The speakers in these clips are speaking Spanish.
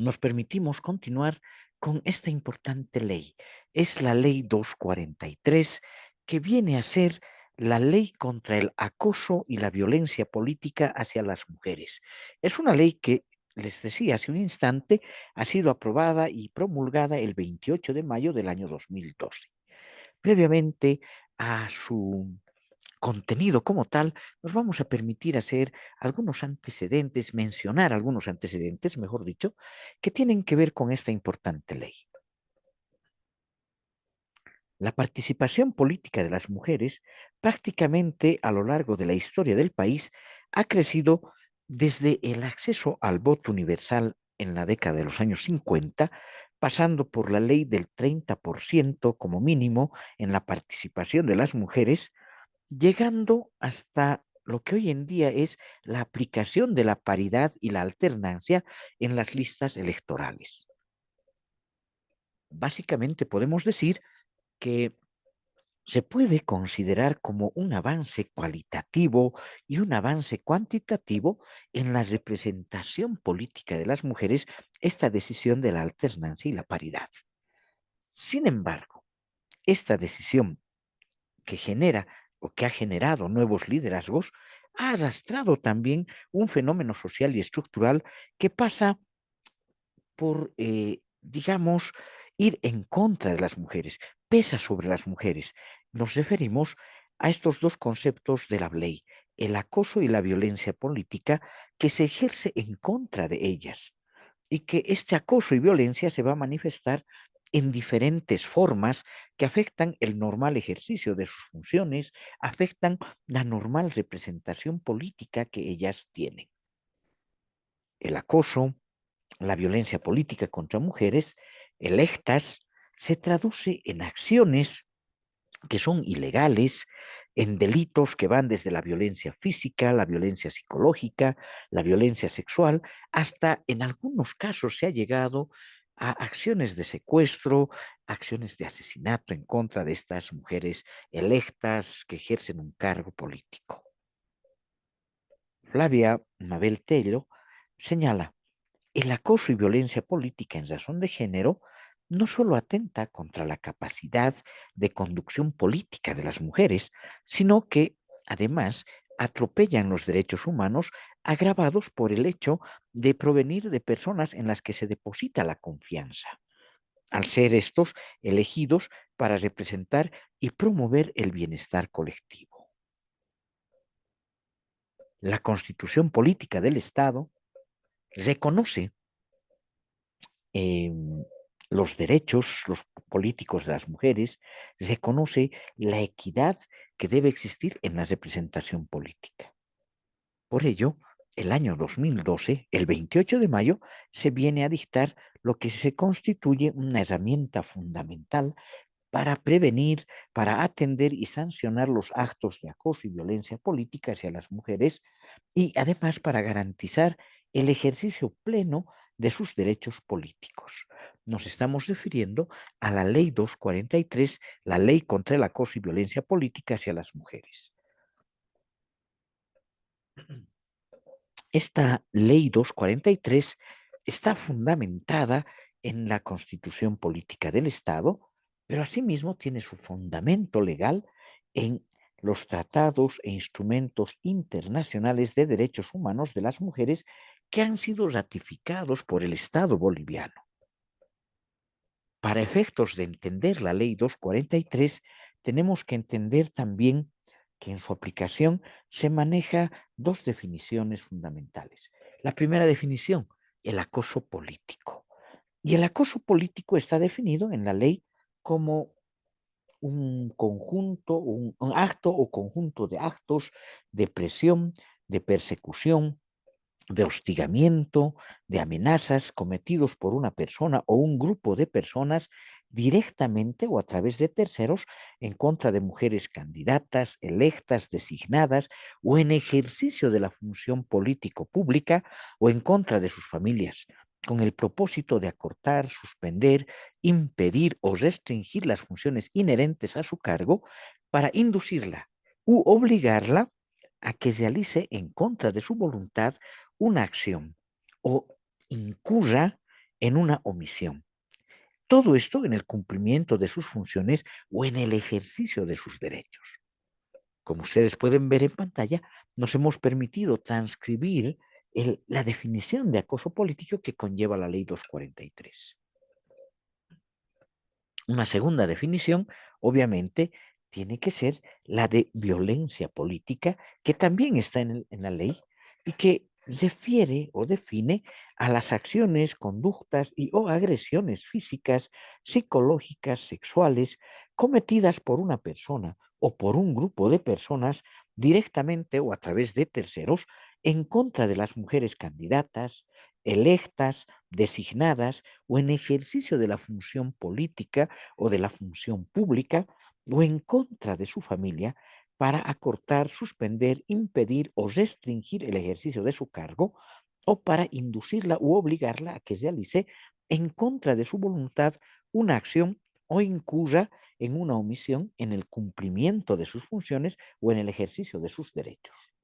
nos permitimos continuar con esta importante ley. Es la Ley 243, que viene a ser la ley contra el acoso y la violencia política hacia las mujeres. Es una ley que, les decía hace un instante, ha sido aprobada y promulgada el 28 de mayo del año 2012. Previamente a su contenido como tal, nos vamos a permitir hacer algunos antecedentes, mencionar algunos antecedentes, mejor dicho, que tienen que ver con esta importante ley. La participación política de las mujeres prácticamente a lo largo de la historia del país ha crecido desde el acceso al voto universal en la década de los años 50, pasando por la ley del 30% como mínimo en la participación de las mujeres, llegando hasta lo que hoy en día es la aplicación de la paridad y la alternancia en las listas electorales. Básicamente podemos decir que se puede considerar como un avance cualitativo y un avance cuantitativo en la representación política de las mujeres esta decisión de la alternancia y la paridad. Sin embargo, esta decisión que genera o que ha generado nuevos liderazgos, ha arrastrado también un fenómeno social y estructural que pasa por, digamos, ir en contra de las mujeres, pesa sobre las mujeres. Nos referimos a estos dos conceptos de la ley, el acoso y la violencia política que se ejerce en contra de ellas y que este acoso y violencia se va a manifestar en diferentes formas que afectan el normal ejercicio de sus funciones, afectan la normal representación política que ellas tienen. El acoso, la violencia política contra mujeres electas se traduce en acciones que son ilegales, en delitos que van desde la violencia física, la violencia psicológica, la violencia sexual, hasta en algunos casos se ha llegado a acciones de secuestro, acciones de asesinato en contra de estas mujeres electas que ejercen un cargo político. Flavia Mabel Tello señala: el acoso y violencia política en razón de género no solo atenta contra la capacidad de conducción política de las mujeres, sino que, además, atropellan los derechos humanos agravados por el hecho de provenir de personas en las que se deposita la confianza, al ser estos elegidos para representar y promover el bienestar colectivo. La Constitución Política del Estado reconoce em, los derechos los políticos de las mujeres, reconoce la equidad que debe existir en la representación política. Por ello, el año 2012, el 28 de mayo, se viene a dictar lo que se constituye una herramienta fundamental para prevenir, para atender y sancionar los actos de acoso y violencia política hacia las mujeres y además para garantizar el ejercicio pleno de sus derechos políticos. Nos estamos refiriendo a la Ley 243, la Ley contra el acoso y violencia política hacia las mujeres. Esta Ley 243 está fundamentada en la Constitución Política del Estado, pero asimismo tiene su fundamento legal en los tratados e instrumentos internacionales de derechos humanos de las mujeres que han sido ratificados por el Estado boliviano. Para efectos de entender la Ley 243, tenemos que entender también que en su aplicación se maneja dos definiciones fundamentales. La primera definición, el acoso político. Y el acoso político está definido en la ley como un conjunto, un acto o conjunto de actos de presión, de persecución, de hostigamiento, de amenazas cometidos por una persona o un grupo de personas directamente o a través de terceros en contra de mujeres candidatas, electas, designadas o en ejercicio de la función político pública o en contra de sus familias, con el propósito de acortar, suspender, impedir o restringir las funciones inherentes a su cargo para inducirla u obligarla a que realice en contra de su voluntad una acción o incurra en una omisión. Todo esto en el cumplimiento de sus funciones o en el ejercicio de sus derechos. Como ustedes pueden ver en pantalla, nos hemos permitido transcribir la definición de acoso político que conlleva la Ley 243. Una segunda definición, obviamente, tiene que ser la de violencia política, que también está en la ley y que refiere o define a las acciones, conductas y o agresiones físicas, psicológicas, sexuales, cometidas por una persona o por un grupo de personas directamente o a través de terceros en contra de las mujeres candidatas, electas, designadas o en ejercicio de la función política o de la función pública o en contra de su familia para acortar, suspender, impedir o restringir el ejercicio de su cargo o para inducirla u obligarla a que realice en contra de su voluntad una acción o incurra en una omisión en el cumplimiento de sus funciones o en el ejercicio de sus derechos.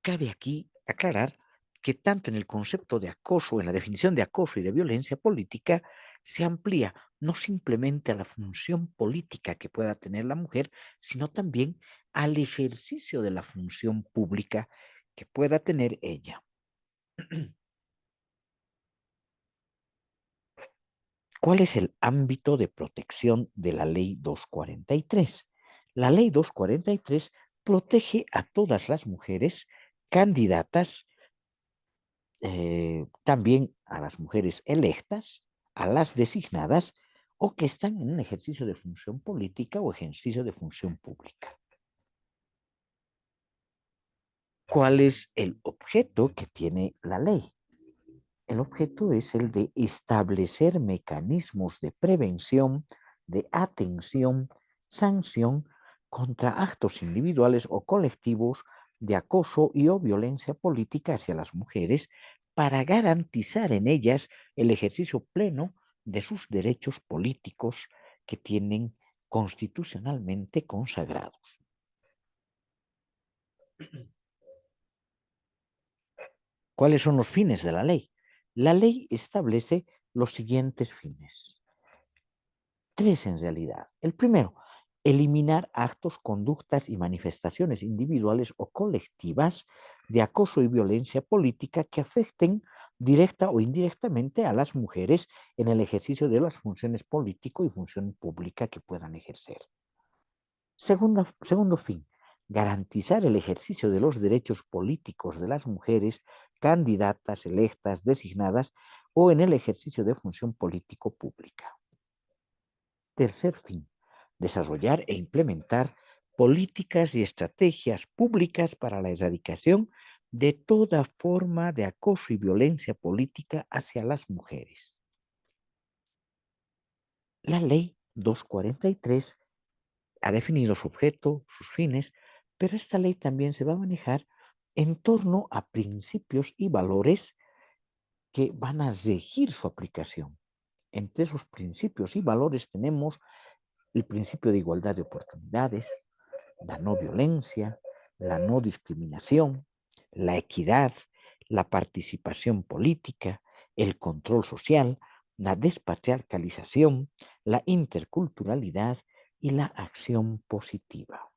Cabe aquí aclarar que tanto en el concepto de acoso, en la definición de acoso y de violencia política, se amplía no simplemente a la función política que pueda tener la mujer, sino también al ejercicio de la función pública que pueda tener ella. ¿Cuál es el ámbito de protección de la Ley 243? La Ley 243 protege a todas las mujeres candidatas, también a las mujeres electas, a las designadas o que están en un ejercicio de función política o ejercicio de función pública. ¿Cuál es el objeto que tiene la ley? El objeto es el de establecer mecanismos de prevención, de atención, sanción contra actos individuales o colectivos de acoso y o violencia política hacia las mujeres para garantizar en ellas el ejercicio pleno de sus derechos políticos que tienen constitucionalmente consagrados. ¿Cuáles son los fines de la ley? La ley establece los siguientes fines. Tres en realidad. El primero, eliminar actos, conductas y manifestaciones individuales o colectivas de acoso y violencia política que afecten directa o indirectamente a las mujeres en el ejercicio de las funciones político y función pública que puedan ejercer. Segundo fin, garantizar el ejercicio de los derechos políticos de las mujeres candidatas, electas, designadas o en el ejercicio de función político pública. Tercer fin, desarrollar e implementar políticas y estrategias públicas para la erradicación de toda forma de acoso y violencia política hacia las mujeres. La ley 243 ha definido su objeto, sus fines, pero esta ley también se va a manejar en torno a principios y valores que van a regir su aplicación. Entre esos principios y valores tenemos el principio de igualdad de oportunidades, la no violencia, la no discriminación, la equidad, la participación política, el control social, la despatriarcalización, la interculturalidad y la acción positiva.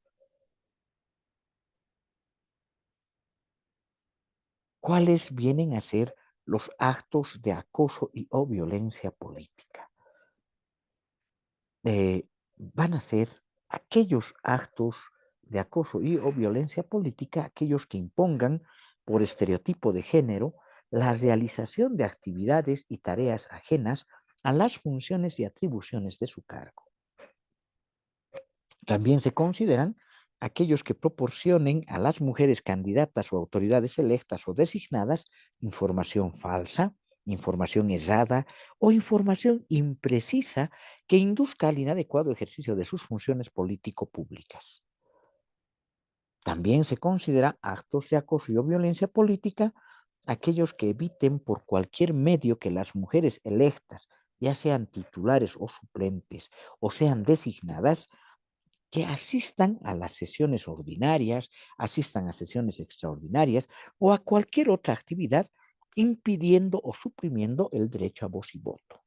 ¿Cuáles vienen a ser los actos de acoso y o violencia política? Van a ser aquellos actos de acoso y o violencia política, aquellos que impongan por estereotipo de género la realización de actividades y tareas ajenas a las funciones y atribuciones de su cargo. También se consideran aquellos que proporcionen a las mujeres candidatas o autoridades electas o designadas información falsa, información errada o información imprecisa que induzca al inadecuado ejercicio de sus funciones político-públicas. También se considera actos de acoso y o violencia política aquellos que eviten por cualquier medio que las mujeres electas, ya sean titulares o suplentes, o sean designadas, que asistan a las sesiones ordinarias, asistan a sesiones extraordinarias o a cualquier otra actividad impidiendo o suprimiendo el derecho a voz y voto.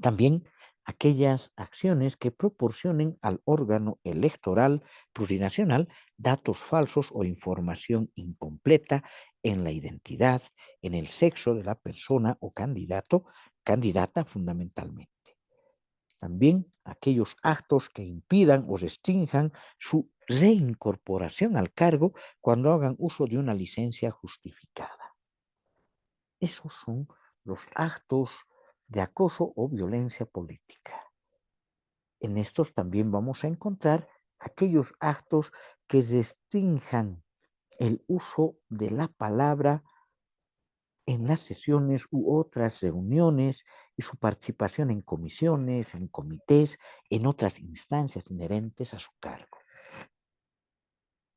También aquellas acciones que proporcionen al órgano electoral plurinacional datos falsos o información incompleta en la identidad, en el sexo de la persona o candidata fundamentalmente. También aquellos actos que impidan o restrinjan su reincorporación al cargo cuando hagan uso de una licencia justificada. Esos son los actos de acoso o violencia política. En estos también vamos a encontrar aquellos actos que restrinjan el uso de la palabra en las sesiones u otras reuniones y su participación en comisiones, en comités, en otras instancias inherentes a su cargo.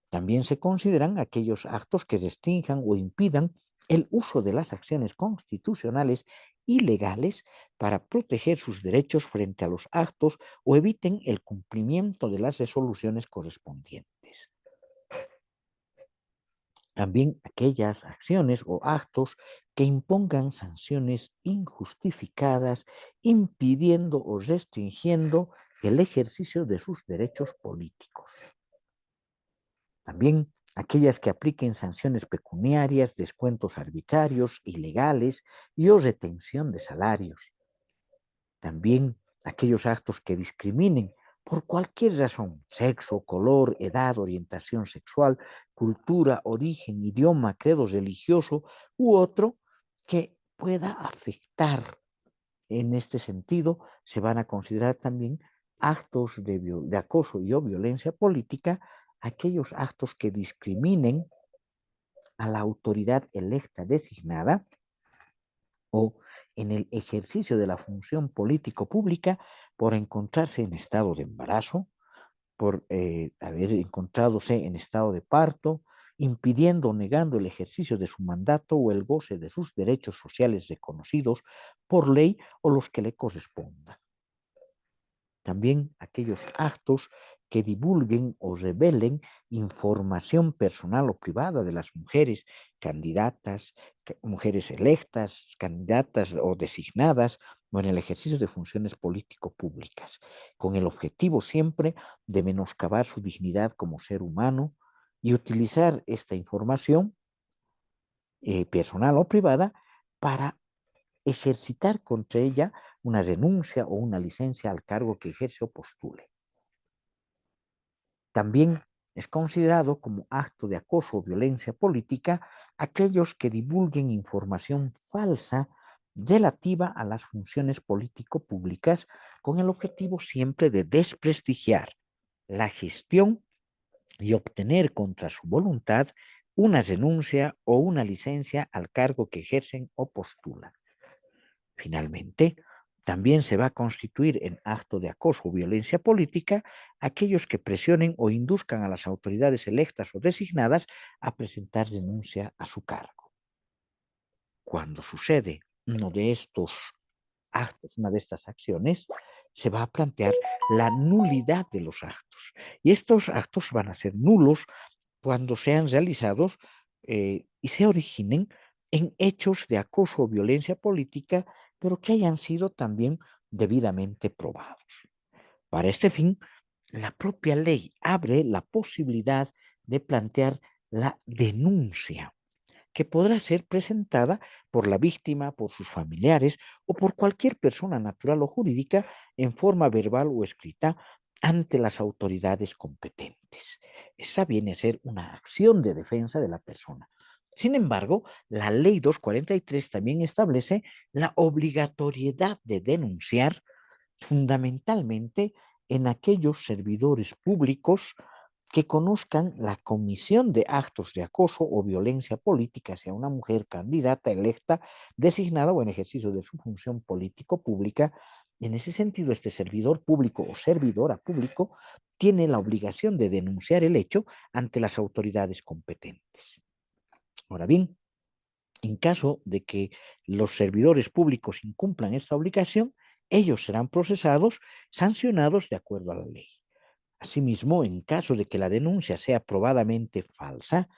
También se consideran aquellos actos que restrinjan o impidan el uso de las acciones constitucionales y legales para proteger sus derechos frente a los actos o eviten el cumplimiento de las resoluciones correspondientes. También aquellas acciones o actos que impongan sanciones injustificadas, impidiendo o restringiendo el ejercicio de sus derechos políticos. También aquellas que apliquen sanciones pecuniarias, descuentos arbitrarios, ilegales y o retención de salarios. También aquellos actos que discriminen por cualquier razón, sexo, color, edad, orientación sexual, cultura, origen, idioma, credo religioso u otro que pueda afectar en este sentido, se van a considerar también actos de acoso y o violencia política, aquellos actos que discriminen a la autoridad electa designada o en el ejercicio de la función político-pública por encontrarse en estado de embarazo, por haber encontradose en estado de parto, impidiendo o negando el ejercicio de su mandato o el goce de sus derechos sociales reconocidos por ley o los que le correspondan. También aquellos actos que divulguen o revelen información personal o privada de las mujeres candidatas, mujeres electas, candidatas o designadas o en el ejercicio de funciones político-públicas, con el objetivo siempre de menoscabar su dignidad como ser humano y utilizar esta información personal o privada para ejercitar contra ella una denuncia o una licencia al cargo que ejerce o postule. También es considerado como acto de acoso o violencia política aquellos que divulguen información falsa relativa a las funciones político-públicas con el objetivo siempre de desprestigiar la gestión y obtener contra su voluntad una denuncia o una licencia al cargo que ejercen o postulan. Finalmente, también se va a constituir en acto de acoso o violencia política aquellos que presionen o induzcan a las autoridades electas o designadas a presentar denuncia a su cargo. Cuando sucede uno de estos actos, una de estas acciones, se va a plantear la nulidad de los actos. Y estos actos van a ser nulos cuando sean realizados y se originen en hechos de acoso o violencia política, pero que hayan sido también debidamente probados. Para este fin, la propia ley abre la posibilidad de plantear la denuncia, que podrá ser presentada por la víctima, por sus familiares o por cualquier persona natural o jurídica en forma verbal o escrita ante las autoridades competentes. Esa viene a ser una acción de defensa de la persona. Sin embargo, la ley 243 también establece la obligatoriedad de denunciar fundamentalmente en aquellos servidores públicos que conozcan la comisión de actos de acoso o violencia política hacia una mujer candidata electa, designada o en ejercicio de su función político-pública. En ese sentido, este servidor público o servidora público tiene la obligación de denunciar el hecho ante las autoridades competentes. Ahora bien, en caso de que los servidores públicos incumplan esta obligación, ellos serán procesados, sancionados de acuerdo a la ley. Asimismo, en caso de que la denuncia sea probadamente falsa,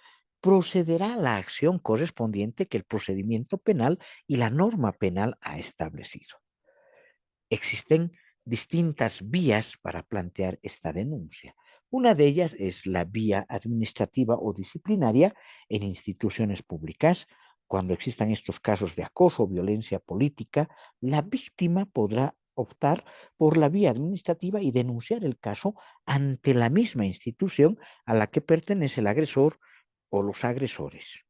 procederá a la acción correspondiente que el procedimiento penal y la norma penal ha establecido. Existen distintas vías para plantear esta denuncia. Una de ellas es la vía administrativa o disciplinaria en instituciones públicas. Cuando existan estos casos de acoso o violencia política, la víctima podrá optar por la vía administrativa y denunciar el caso ante la misma institución a la que pertenece el agresor o los agresores.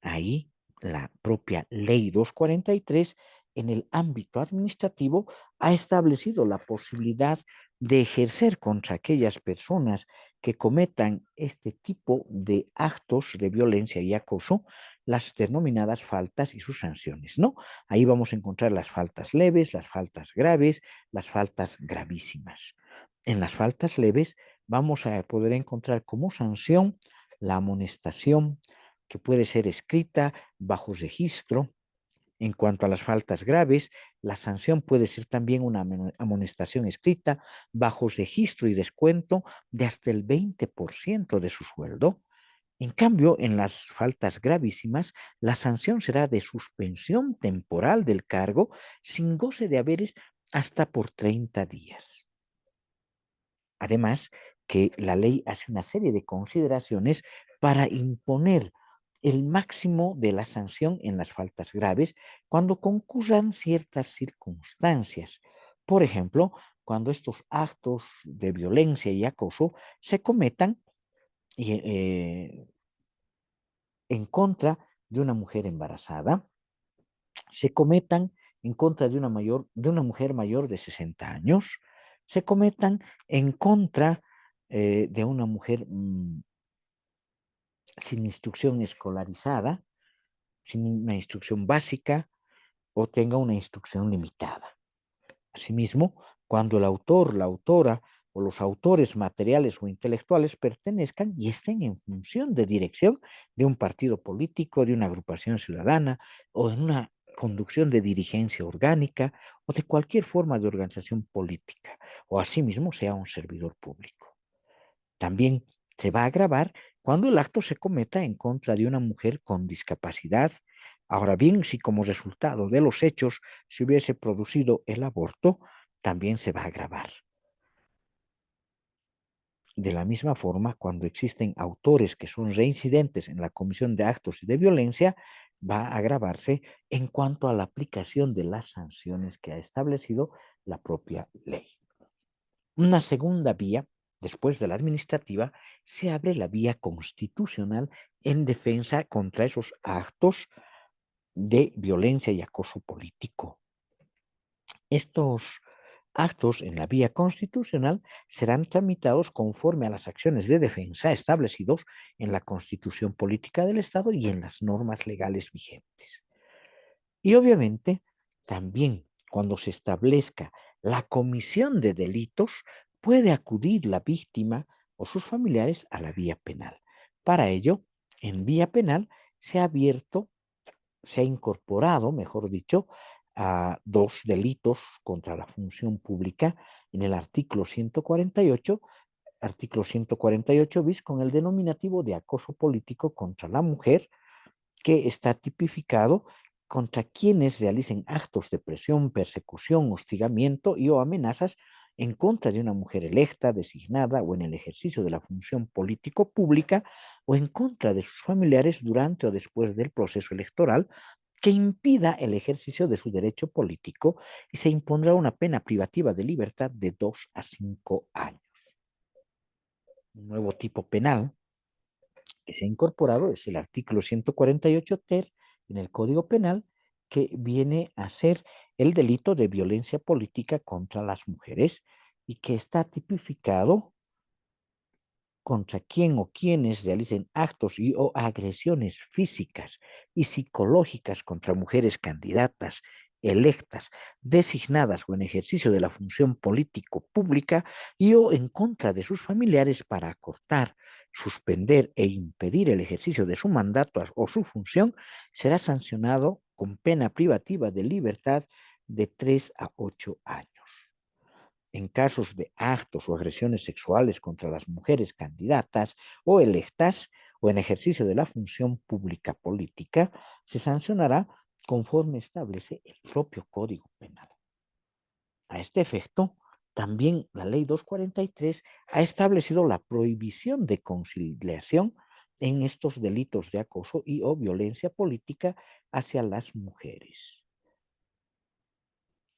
Ahí la propia Ley 243 en el ámbito administrativo ha establecido la posibilidad de ejercer contra aquellas personas que cometan este tipo de actos de violencia y acoso las denominadas faltas y sus sanciones, ¿no? Ahí vamos a encontrar las faltas leves, las faltas graves, las faltas gravísimas. En las faltas leves vamos a poder encontrar como sanción la amonestación, que puede ser escrita bajo registro. En cuanto a las faltas graves, la sanción puede ser también una amonestación escrita bajo registro y descuento de hasta el 20% de su sueldo. En cambio, en las faltas gravísimas, la sanción será de suspensión temporal del cargo sin goce de haberes hasta por 30 días. Además, que la ley hace una serie de consideraciones para imponer el máximo de la sanción en las faltas graves cuando concurran ciertas circunstancias. Por ejemplo, cuando estos actos de violencia y acoso se cometan en contra de una mujer embarazada, se cometan en contra de una mujer mayor de 60 años, se cometan en contra de una mujer sin instrucción escolarizada, sin una instrucción básica o tenga una instrucción limitada. Asimismo, cuando el autor, la autora o los autores materiales o intelectuales pertenezcan y estén en función de dirección de un partido político, de una agrupación ciudadana o en una conducción de dirigencia orgánica o de cualquier forma de organización política, o asimismo sea un servidor público. También se va a agravar cuando el acto se cometa en contra de una mujer con discapacidad. Ahora bien, si como resultado de los hechos se hubiese producido el aborto, también se va a agravar. De la misma forma, cuando existen autores que son reincidentes en la comisión de actos de violencia, va a agravarse en cuanto a la aplicación de las sanciones que ha establecido la propia ley. Una segunda vía, después de la administrativa, se abre la vía constitucional en defensa contra esos actos de violencia y acoso político. Estos actos en la vía constitucional serán tramitados conforme a las acciones de defensa establecidos en la Constitución Política del Estado y en las normas legales vigentes. Y obviamente, también cuando se establezca la comisión de delitos, puede acudir la víctima o sus familiares a la vía penal. Para ello, en vía penal se ha abierto, se ha incorporado, mejor dicho, a dos delitos contra la función pública en el artículo 148 bis, con el denominativo de acoso político contra la mujer, que está tipificado contra quienes realicen actos de presión, persecución, hostigamiento y o amenazas en contra de una mujer electa, designada o en el ejercicio de la función político pública o en contra de sus familiares durante o después del proceso electoral que impida el ejercicio de su derecho político, y se impondrá una pena privativa de libertad de 2 a 5 años. Un nuevo tipo penal que se ha incorporado es el artículo 148 ter en el Código Penal, que viene a ser el delito de violencia política contra las mujeres y que está tipificado contra quien o quienes realicen actos y o agresiones físicas y psicológicas contra mujeres candidatas, electas, designadas o en ejercicio de la función político pública y o en contra de sus familiares para acortar, suspender e impedir el ejercicio de su mandato o su función, será sancionado con pena privativa de libertad de 3 a 8 años. en casos de actos o agresiones sexuales contra las mujeres candidatas o electas o en ejercicio de la función pública política, se sancionará conforme establece el propio Código Penal. A este efecto, también la Ley 243 ha establecido la prohibición de conciliación en estos delitos de acoso y o violencia política hacia las mujeres.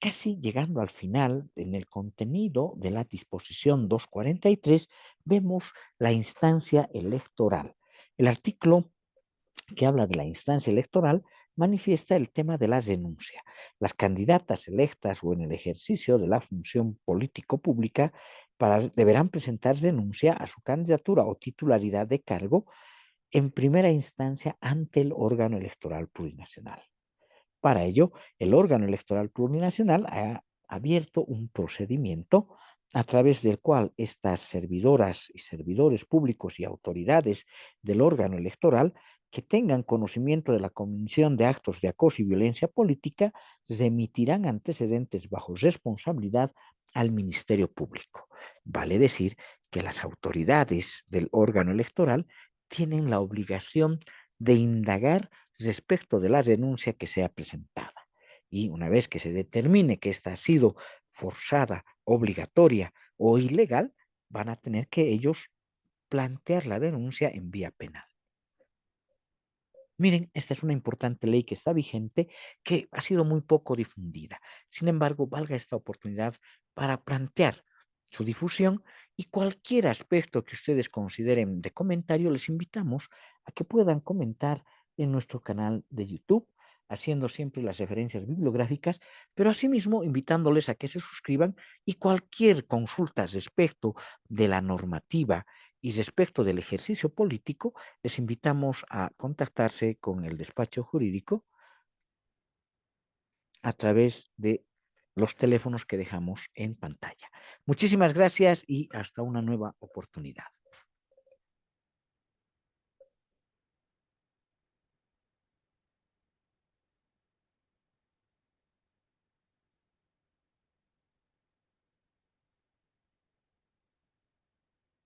Casi llegando al final, en el contenido de la disposición 243, vemos la instancia electoral. El artículo que habla de la instancia electoral manifiesta el tema de la denuncia. Las candidatas electas o en el ejercicio de la función político-pública deberán presentar denuncia a su candidatura o titularidad de cargo en primera instancia ante el órgano electoral plurinacional. Para ello, el órgano electoral plurinacional ha abierto un procedimiento a través del cual estas servidoras y servidores públicos y autoridades del órgano electoral que tengan conocimiento de la comisión de actos de acoso y violencia política remitirán antecedentes bajo responsabilidad al Ministerio Público. Vale decir que las autoridades del órgano electoral tienen la obligación de indagar respecto de la denuncia que sea presentada. Y una vez que se determine que esta ha sido forzada, obligatoria o ilegal, van a tener que ellos plantear la denuncia en vía penal. Miren, esta es una importante ley que está vigente, que ha sido muy poco difundida. Sin embargo, valga esta oportunidad para plantear su difusión y cualquier aspecto que ustedes consideren de comentario, les invitamos a que puedan comentar en nuestro canal de YouTube, haciendo siempre las referencias bibliográficas, pero asimismo invitándoles a que se suscriban y cualquier consulta respecto de la normativa y respecto del ejercicio político, les invitamos a contactarse con el despacho jurídico a través de los teléfonos que dejamos en pantalla. Muchísimas gracias y hasta una nueva oportunidad.